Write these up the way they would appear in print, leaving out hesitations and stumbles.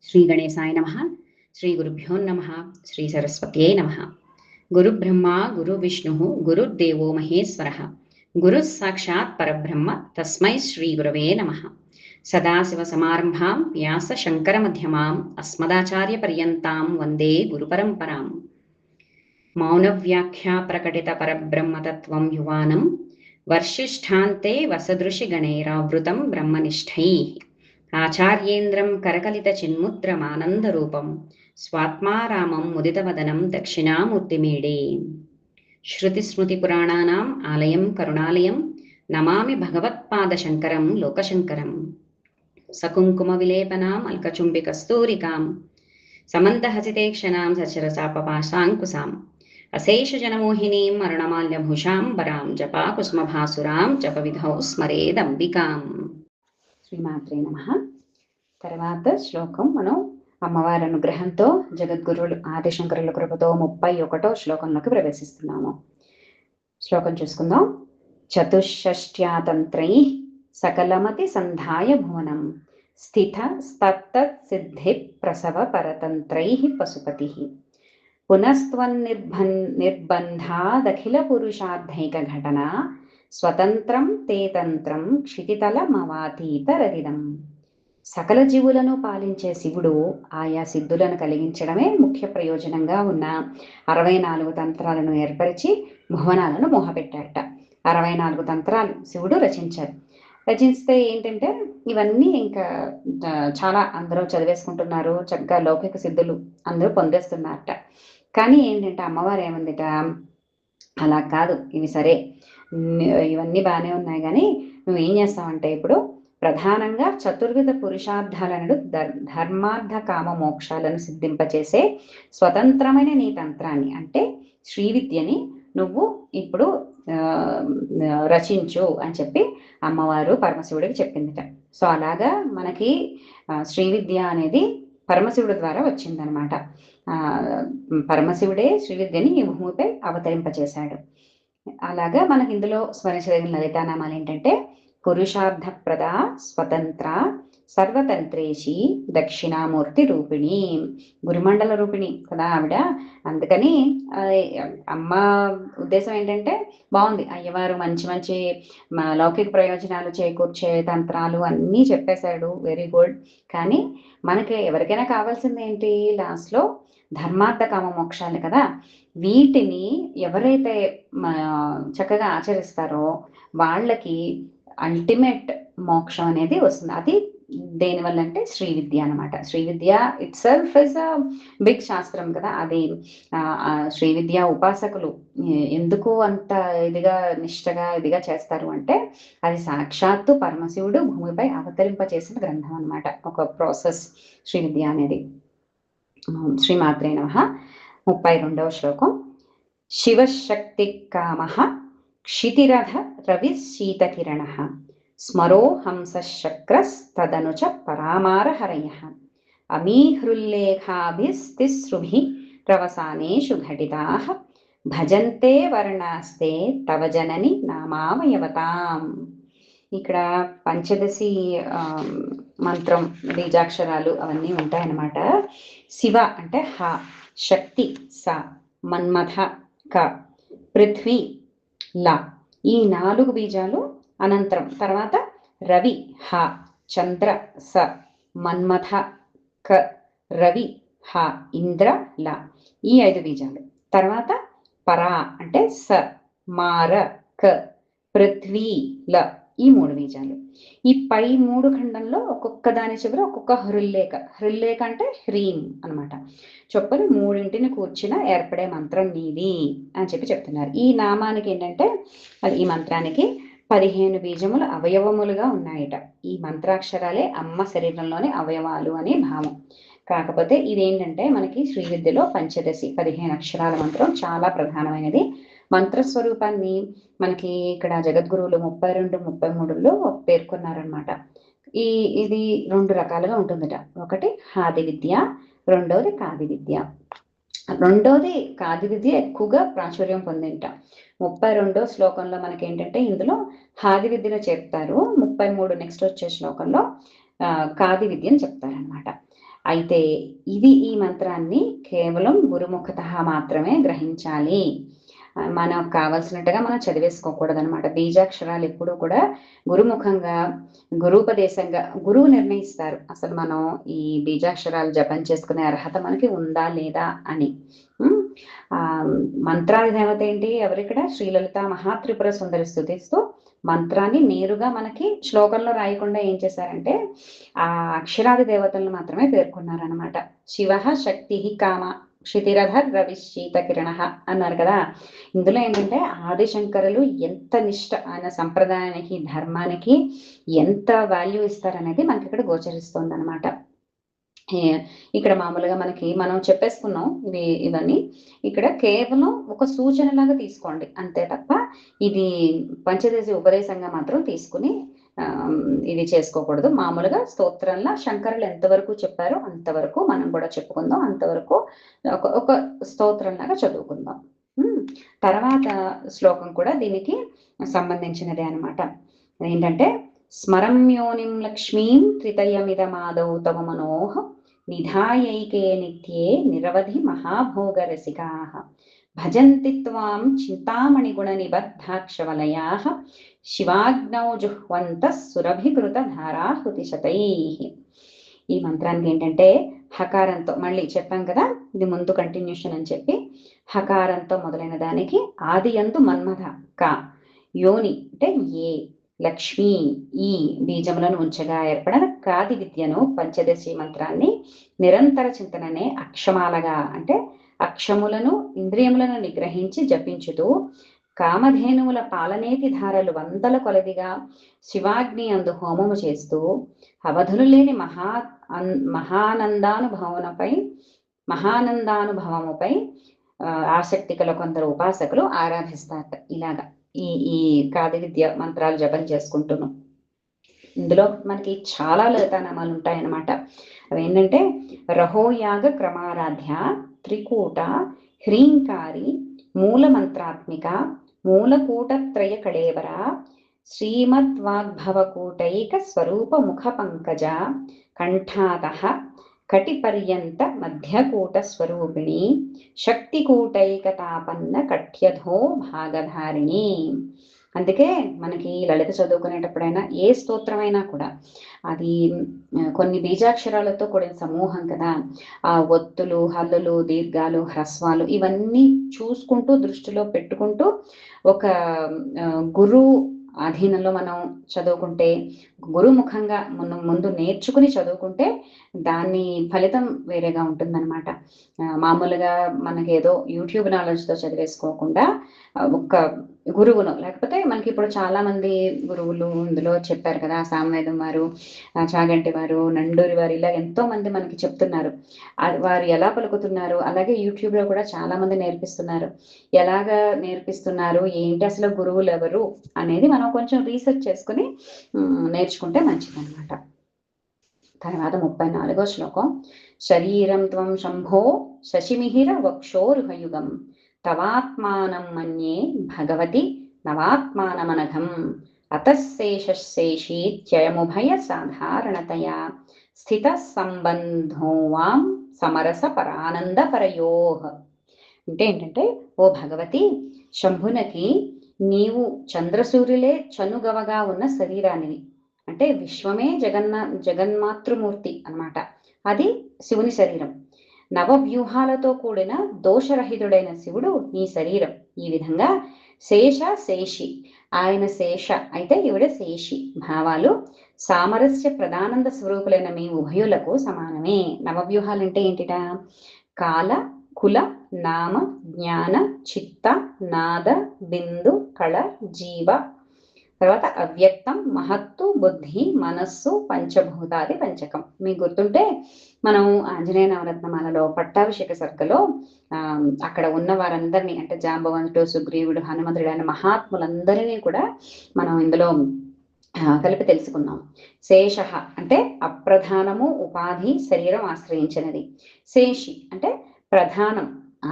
శ్రీ గణేశాయ నమః. శ్రీ గురుభ్యో నమః. శ్రీ సరస్వత్యై నమః. గురు బ్రహ్మ గురు విష్ణు గురుర్దేవో మహేశ్వరః. గురు సాక్షాత్ పరబ్రహ్మ తస్మై శ్రీ గురవే నమః. సదాశివ సమారంభాం వ్యాస శంకర మధ్యమాం అస్మదాచార్య పర్యంతాం వందే గురు పరంపరాం. మౌన వ్యాఖ్యా ప్రకటిత పరబ్రహ్మతత్వం యువానం వర్షిష్ఠాంతే వసదృశి గణైరావృతం బ్రహ్మనిష్టైః. ఆచార్యేంద్రం కరకలిత చిన్ముద్రమానందరూపం స్వాత్మారామం ముదితవదనం దక్షిణామూర్తిమీడే. శృతిస్మృతిపురాణానాం ఆలయం కరుణాలయం నమామి భగవత్పాదశంకరం లోకశంకరం. సకుంకుమ విలేపనాం అల్కచుంబి కస్తూరికాం సమంతహసితేక్షణాం సచరసాపపాశాంకుశాం అశేషజనమోహినీం అరుణమాల్యభూషాం వరాం జపాకుసుమభాసురాం జపవిధౌ స్మరేదంబికాం. శ్రీమాత్రే నమః. తర్వాత శ్లోకం మనం అమ్మవారి అనుగ్రహంతో జగద్గురువులు ఆదిశంకరుల కృపతో 31వ శ్లోకంలోకి ప్రవేశిస్తున్నాము. శ్లోకం చూసుకుందాం. చతుషష్ట్యాతంత్రై సకలమతి సంధాయ భువనం స్థిత స్తత్తత్ సిద్ధి ప్రసవ పరతంత్రై పశుపతి పునస్త్వన్నిర్బంధాదఖిల పురుషార్థైక ఘటన స్వతంత్రం తే తంత్రం క్షితితలమవాతీతరదిదం. సకల జీవులను పాలించే శివుడు ఆయా సిద్ధులను కలిగించడమే ముఖ్య ప్రయోజనంగా ఉన్న 64 తంత్రాలను ఏర్పరిచి భువనాలను మోహపెట్టాట. 64 తంత్రాలు శివుడు రచిస్తే ఏంటంటే ఇవన్నీ ఇంకా చాలా అందరూ చదివేసుకుంటున్నారు, చక్కగా లౌకిక సిద్ధులు అందరూ పొందేస్తున్నారట. కానీ ఏంటంటే అమ్మవారు ఏమందిట, అలా కాదు, ఇవి సరే, ఇవన్నీ బాగానే ఉన్నాయి, కానీ నువ్వేం చేస్తావంటే ఇప్పుడు ప్రధానంగా చతుర్విధ పురుషార్థాలను ధర్మార్థ కామ మోక్షాలను సిద్ధింపచేసే స్వతంత్రమైన నీ తంత్రాన్ని అంటే శ్రీవిద్యని నువ్వు ఇప్పుడు రచించు అని చెప్పి అమ్మవారు పరమశివుడికి చెప్పిందిట. సో అలాగా మనకి శ్రీవిద్య అనేది పరమశివుడి ద్వారా వచ్చిందనమాట. పరమశివుడే శ్రీవిద్యని ఈ భూమిపై అవతరింపచేశాడు. అలాగా మనకి ఇందులో స్మరించదగిన లలితానామాలు ఏంటంటే పురుషార్థప్రద స్వతంత్ర సర్వతంత్రేషి దక్షిణామూర్తి రూపిణి. గురుమండల రూపిణి కదా ఆవిడ. అందుకని అమ్మ ఉద్దేశం ఏంటంటే బాగుంది, అయ్యవారు మంచి మంచి లౌకిక ప్రయోజనాలు చేకూర్చే తంత్రాలు అన్నీ చెప్పేశాడు, వెరీ గుడ్. కానీ మనకి ఎవరికైనా కావాల్సింది ఏంటి, లాస్ట్లో ధర్మార్థ కామ మోక్షాలు కదా. వీటిని ఎవరైతే చక్కగా ఆచరిస్తారో వాళ్ళకి అల్టిమేట్ మోక్షం అనేది వస్తుంది. అది దేనివల్ల అంటే శ్రీ విద్య అనమాట. Sri Vidya itself is a big శాస్త్రం కదా. అది శ్రీ విద్య ఉపాసకులు ఎందుకు అంత ఇదిగా నిష్టగా ఇదిగా చేస్తారు అంటే అది సాక్షాత్తు పరమశివుడు భూమిపై అవతరింప చేసిన గ్రంథం అనమాట, ఒక ప్రాసెస్ శ్రీ విద్య అనేది. శ్రీమాత్రే నమః. 32వ శ్లోకం. శివశక్తి కామ క్షితిరథ రవి శీతకిరణ స్మరో హంసశక్రస్తదనుచ పరామారహరయ అమీహృల్లేఖాభిస్తిస్రుభి రవసానేషు ఘటితాః భజంతే వర్ణాస్తే తవ జనని నామావయవతాం. ఇక్కడ పంచదశి మంత్రం బీజాక్షరాలు అవన్నీ ఉంటాయన్నమాట. శివ అంటే హ, శక్తి స, మన్మథ క, పృథ్వీ ల, ఈ 4 బీజాలు అనంతరం తర్వాత రవి హ, చంద్ర స, మన్మథ క, రవి హ, ఇంద్ర ల, ఈ 5 బీజాలు. తర్వాత పరా అంటే స, మార క, పృథ్వీ ల, ఈ 3 బీజాలు. ఈ పై 3 ఖండంలో ఒక్కొక్క దాని చివర ఒక్కొక్క హృల్లేఖ. హృల్లేఖ అంటే హ్రీం అనమాట. చొప్పున 3 కూర్చిన ఏర్పడే మంత్రం నీది అని చెప్పి చెప్తున్నారు. ఈ నామానికి ఏంటంటే ఈ మంత్రానికి 15 బీజములు అవయవములుగా ఉన్నాయట. ఈ మంత్రాక్షరాలే అమ్మ శరీరంలోని అవయవాలు అని భావం. కాకపోతే ఇదేంటంటే మనకి శ్రీ విద్యలో పంచదశి 15 అక్షరాల మంత్రం చాలా ప్రధానమైనది. మంత్రస్వరూపాన్ని మనకి ఇక్కడ జగద్గురువులు 32, 33లో పేర్కొన్నారనమాట. ఇది 2 రకాలుగా ఉంటుందట. ఒకటి హాది విద్య, రెండవది కాది విద్య. రెండోది కాది విద్య ఎక్కువగా ప్రాచుర్యం పొందింట. 32వ శ్లోకంలో మనకి ఏంటంటే ఇందులో హాది విద్యను చెప్తారు. 33 నెక్స్ట్ వచ్చే శ్లోకంలో కాది విద్యను చెప్తారనమాట. అయితే ఈ మంత్రాన్ని కేవలం గురుముఖత మాత్రమే గ్రహించాలి. మనకు కావాల్సినట్టుగా మనం చదివేసుకోకూడదు అనమాట. బీజాక్షరాలు ఎప్పుడూ కూడా గురుముఖంగా, గురూపదేశంగా గురువు నిర్ణయిస్తారు అసలు మనం ఈ బీజాక్షరాలు జపం చేసుకునే అర్హత మనకి ఉందా లేదా అని. మంత్రాది దేవత ఏంటి? ఎవరిక్కడ? శ్రీలలిత మహాత్రిపుర సుందరి స్తుతిస్తూ మంత్రాన్ని నేరుగా మనకి శ్లోకంలో రాయకుండా ఏం చేశారంటే ఆ అక్షరాది దేవతలను మాత్రమే పేర్కొన్నారనమాట. శివ శక్తి కామ క్షితిరధర్ రవి శీత కిరణ అన్నారు కదా. ఇందులో ఏంటంటే ఆదిశంకరులు ఎంత నిష్ట ఆయన సంప్రదాయానికి, ధర్మానికి ఎంత వాల్యూ ఇస్తారనేది మనకి ఇక్కడ గోచరిస్తుంది అనమాట. ఇక్కడ మామూలుగా మనం చెప్పేసుకున్నాం ఇవన్నీ. ఇక్కడ కేవలం ఒక సూచనలాగా తీసుకోండి అంతే తప్ప ఇది పంచదశి ఉపదేశంగా మాత్రం తీసుకుని ఇది చేసుకోకూడదు. మామూలుగా స్తోత్రంలో శంకరులు ఎంతవరకు చెప్పారో అంతవరకు మనం కూడా చెప్పుకుందాం, అంతవరకు ఒక స్తోత్రంలాగా చదువుకుందాం. తర్వాత శ్లోకం కూడా దీనికి సంబంధించినదే అనమాట. ఏంటంటే స్మరమ్యోనిం లక్ష్మీం త్రితయమిదమాదౌ తవ మనోహ నిధాయైకే నిత్యే నిరవధి మహాభోగ రసికాః భజంతి త్వాం చింతామణి గుణ నిబద్ధాక్షవలయాః శివాగ్నౌ జుహ్వంతః సురభికృత ధారాహృతిశతైః. ఈ మంత్రానికి ఏంటంటే హకారంతో, మళ్ళీ చెప్పాం కదా ఇది ముందు కంటిన్యూషన్ అని చెప్పి, హకారంతో మొదలైన దానికి ఆది యందు మన్మథ క, యోని అంటే ఏ, లక్ష్మి ఈ బీజములను ఉంచగా ఏర్పడిన కాది విద్యను పంచదశి మంత్రాన్ని నిరంతర చింతననే అక్షమాలగా అంటే అక్షములను ఇంద్రియములను నిగ్రహించి జపించుతూ కామధేనువుల పాలనేతి ధారలు వందల కొలదిగా శివాగ్ని అందు హోమము చేస్తూ అవధులు లేని మహానందానుభవముపై ఆసక్తి గల కొందరు ఉపాసకులు ఆరాధిస్తారు. ఇలాగా ఈ కాది విద్య మంత్రాలు జపం చేసుకుంటున్నాం. ఇందులో మనకి చాలా లలితానామాలు ఉంటాయన్నమాట. అవి ఏంటంటే రహోయాగ క్రమారాధ్య, త్రికూట, హ్రీంకారి, మూలమంత్రాత్మిక, మూలకూటత్రయ కళేవర, శ్రీమద్వాగ్భవకూటైక స్వరూప ముఖ పంకజ, కంఠాతః కటిపర్యంత మధ్యకూట స్వరూపిణి, శక్తికూటైకతాపన్న కఠ్యధో భాగధారిణి. అందుకే మనకి లలిత చదువుకునేటప్పుడైనా ఏ స్తోత్రమైనా కూడా అది కొన్ని బీజాక్షరాలతో కూడిన సమూహం కదా. ఆ ఒత్తులు, హల్లులు, దీర్ఘాలు, హ్రస్వాలు ఇవన్నీ చూసుకుంటూ దృష్టిలో పెట్టుకుంటూ ఒక గురువు అధీనంలో మనం చదువుకుంటే, గురుముఖంగా ముందు నేర్చుకుని చదువుకుంటే దాని ఫలితం వేరేగా ఉంటుందన్నమాట. మామూలుగా మనకి ఏదో యూట్యూబ్ నాలెడ్జ్తో చదివేసుకోకుండా ఒక్క గురువును, లేకపోతే మనకి ఇప్పుడు చాలా మంది గురువులు ఇందులో చెప్పారు కదా, సామవేదం వారు, చాగంటి వారు, నండూరి వారు, ఇలా ఎంతో మంది మనకి చెప్తున్నారు. వారు ఎలా పలుకుతున్నారు, అలాగే యూట్యూబ్లో కూడా చాలా మంది నేర్పిస్తున్నారు. ఎలాగా నేర్పిస్తున్నారు, ఏంటి అసలు గురువులు ఎవరు అనేది మనం కొంచెం రీసెర్చ్ చేసుకుని నేర్చుకుంటే మంచిదన్నమాట. తర్వాత 34వ శ్లోకం. శరీరం త్వం శంభో శశిమిహిర వక్షోరుహయుగం తవాత్మానం మన్యే భగవతి నవాత్మానమనఘం అతశేషశేషీత్యయముభయ సాధారణతయా స్థిత సంబంధో వాం సమరస పరానంద పరయోః. అంటే ఏంటంటే ఓ భగవతి, శంభునకి నీవు చంద్రసూర్యులే చనుగవగా ఉన్న శరీరానివి. అంటే విశ్వమే జగన్మాతృమూర్తి అన్నమాట. అది శివుని శరీరం. నవవ్యూహాలతో కూడిన దోషరహితుడైన శివుడు నీ శరీరం. ఈ విధంగా శేష శేషి, ఆయన శేష అయితే ఈవిడ శేషి భావాలు సామరస్య ప్రధానంద స్వరూపులైన మీ ఉభయులకు సమానమే. నవవ్యూహాలంటే ఏంటిట? కాల, కుల, నామ, జ్ఞాన, చిత్త, నాద, బిందు, కళ, జీవ, తర్వాత అవ్యక్తం, మహత్తు, బుద్ధి, మనస్సు, పంచభూతాది పంచకం. మీకు గుర్తుంటే మనం ఆంజనేయ నవరత్నమాలలో పట్టాభిషేక సర్గలో అక్కడ ఉన్న వారందరినీ అంటే జాంబవంతుడు, సుగ్రీవుడు, హనుమంతుడు అనే మహాత్ములందరినీ కూడా మనం ఇందులో కలిపి తెలుసుకున్నాం. శేష అంటే అప్రధానము, ఉపాధి, శరీరం ఆశ్రయించినది. శేషి అంటే ప్రధానం,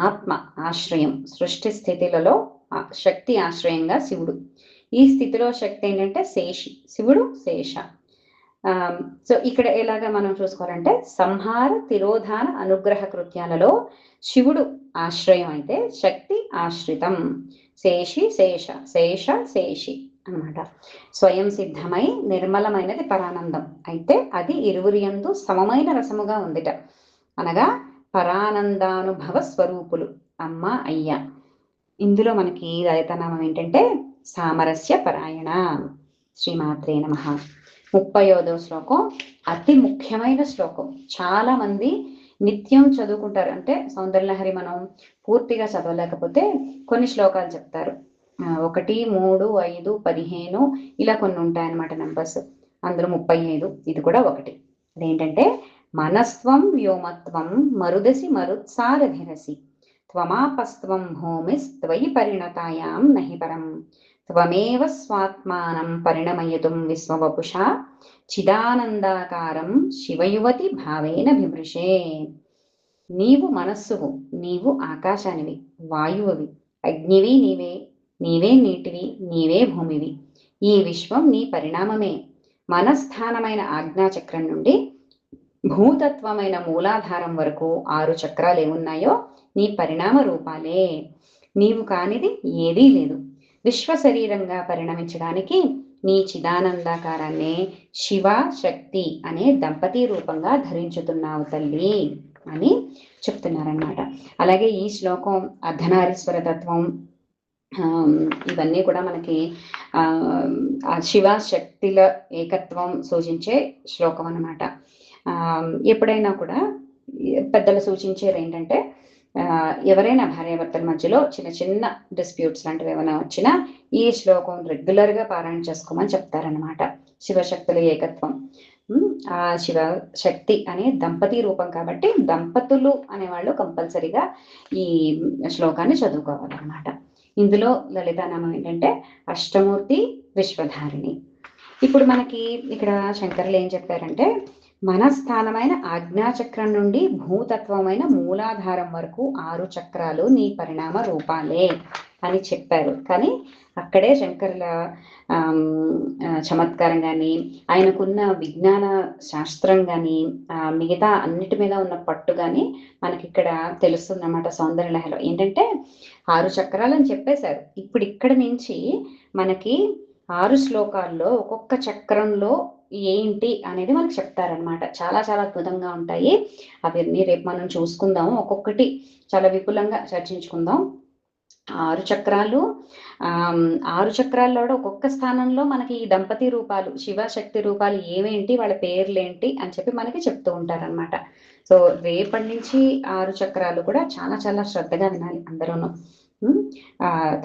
ఆత్మ ఆశ్రయం. సృష్టి స్థితిలలో శక్తి ఆశ్రయంగా శివుడు. ఈ స్థితిలో శక్తి ఏంటంటే శేషి, శివుడు శేష. సో ఇక్కడ ఎలాగా మనం చూసుకోవాలంటే సంహార తిరోధాన అనుగ్రహ కృత్యాలలో శివుడు ఆశ్రయం అయితే శక్తి ఆశ్రితం. శేషి శేష, శేష శేషి అనమాట. స్వయం సిద్ధమై నిర్మలమైనది పరానందం అయితే అది ఇరువురి యందు సమమైన రసముగా ఉందిట. అనగా పరానందానుభవ స్వరూపులు అమ్మ అయ్య. ఇందులో మనకి లలితానామం ఏంటంటే సామరస్య పరాయణ. శ్రీమాత్రే నమః. 30వ శ్లోకం అతి ముఖ్యమైన శ్లోకం. చాలా మంది నిత్యం చదువుకుంటారు. అంటే సౌందర్యలహరి మనం పూర్తిగా చదవలేకపోతే కొన్ని శ్లోకాలు చెప్తారు. 1, 3, 5, 15 ఇలా కొన్ని ఉంటాయన్నమాట నెంబర్స్. అందులో 35 ఇది కూడా ఒకటి. అదేంటంటే మనస్త్వం వ్యోమత్వం మరుదసి మరుత్సారధిరసి త్వమాపస్త్వం భూమిస్త్వయి పరిణతాయాం నహి పరం త్వమేవ స్వాత్మానం పరిణమయతుం విశ్వవపుషా చిదానందాకారం శివయువతి భావేన బిభృషే. నీవు మనస్సువు, నీవు ఆకాశానివి, వాయువువి, అగ్నివి నీవే, నీవే నీటివి, నీవే భూమివి. ఈ విశ్వం నీ పరిణామమే. మనస్థానమైన ఆజ్ఞాచక్రం నుండి భూతత్వమైన మూలాధారం వరకు 6 చక్రాలు ఏమున్నాయో నీ పరిణామ రూపాలే. నీవు కానిది ఏదీ లేదు. విశ్వ శరీరంగా పరిణమించడానికి నీ చిదానందాకారాన్ని శివ శక్తి అనే దంపతి రూపంగా ధరించుతున్నావు తల్లి అని చెప్తున్నారనమాట. అలాగే ఈ శ్లోకం అర్ధనారీశ్వర తత్వం ఇవన్నీ కూడా మనకి శివ శక్తుల ఏకత్వం సూచించే శ్లోకం అన్నమాట. ఎప్పుడైనా కూడా పెద్దలు సూచించేది ఏంటంటే ఎవరైనా భార్యాభర్తల మధ్యలో చిన్న చిన్న డిస్ప్యూట్స్ లాంటివి ఏమైనా వచ్చినా ఈ శ్లోకం రెగ్యులర్ గా పారాయణ చేసుకోమని చెప్తారనమాట. శివశక్తుల ఏకత్వం. ఆ శివ శక్తి అనే దంపతి రూపం కాబట్టి దంపతులు అనేవాళ్ళు కంపల్సరిగా ఈ శ్లోకాన్ని చదువుకోవాలన్నమాట. ఇందులో లలితానామం ఏంటంటే అష్టమూర్తి విశ్వధారిణి. ఇప్పుడు మనకి ఇక్కడ శంకరులు ఏం చెప్పారంటే మనస్థానమైన ఆజ్ఞాచక్రం నుండి భూతత్వమైన మూలాధారం వరకు 6 చక్రాలు నీ పరిణామ రూపాలే అని చెప్పారు. కానీ అక్కడే శంకరుల చమత్కారం కానీ ఆయనకున్న విజ్ఞాన శాస్త్రం కానీ మిగతా అన్నిటి మీద ఉన్న పట్టు కానీ మనకి ఇక్కడ తెలుస్తుందన్నమాట. సౌందర్యలహరిలో ఏంటంటే 6 చక్రాలు అని చెప్పేశారు. ఇప్పుడు ఇక్కడ నుంచి మనకి 6 శ్లోకాల్లో ఒక్కొక్క చక్రంలో ఏంటి అనేది మనకు చెప్తారనమాట. చాలా చాలా అద్భుతంగా ఉంటాయి. అవన్నీ రేపు మనం చూసుకుందాము. ఒక్కొక్కటి చాలా విపులంగా చర్చించుకుందాం. 6 చక్రాలు 6 చక్రాల్లో ఒక్కొక్క స్థానంలో మనకి ఈ దంపతి రూపాలు శివ శక్తి రూపాలు ఏమేంటి, వాళ్ళ పేర్లేంటి అని చెప్పి మనకి చెప్తూ ఉంటారనమాట. సో రేపటి నుంచి 6 చక్రాలు కూడా చాలా చాలా శ్రద్ధగా వినాలి అందరూను.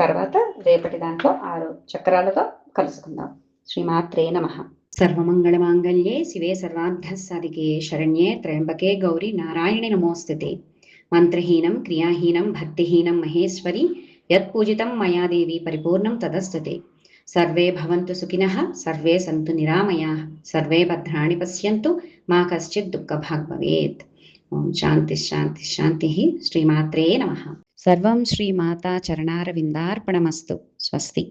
తర్వాత రేపటి దాంట్లో 6 చక్రాలతో కలుసుకుందాం. శ్రీమాత్రే నమః. సర్వమంగళమాంగళ్యే శివే సర్వార్థ సాధికే శరణ్యే త్రయంబకే గౌరీ నారాయణి నమోస్తుతే. మంత్రహీనం క్రియాహీనం భక్తిహీనం మహేశ్వరి యత్పూజితం మయా దేవి పరిపూర్ణం తదస్తుతే. సర్వే భవంతు సుఖినః సర్వే సంతు నిరామయాః సర్వే భద్రాణి పశ్యంతు మా కశ్చిత్ దుఃఖభాగ్ భవేత్. ఓం శాంతి శాంతి శాంతి. శ్రీమాత్రే నమః. సర్వం శ్రీమాతా చరణారవిందార్పణమస్తు. స్వస్తి.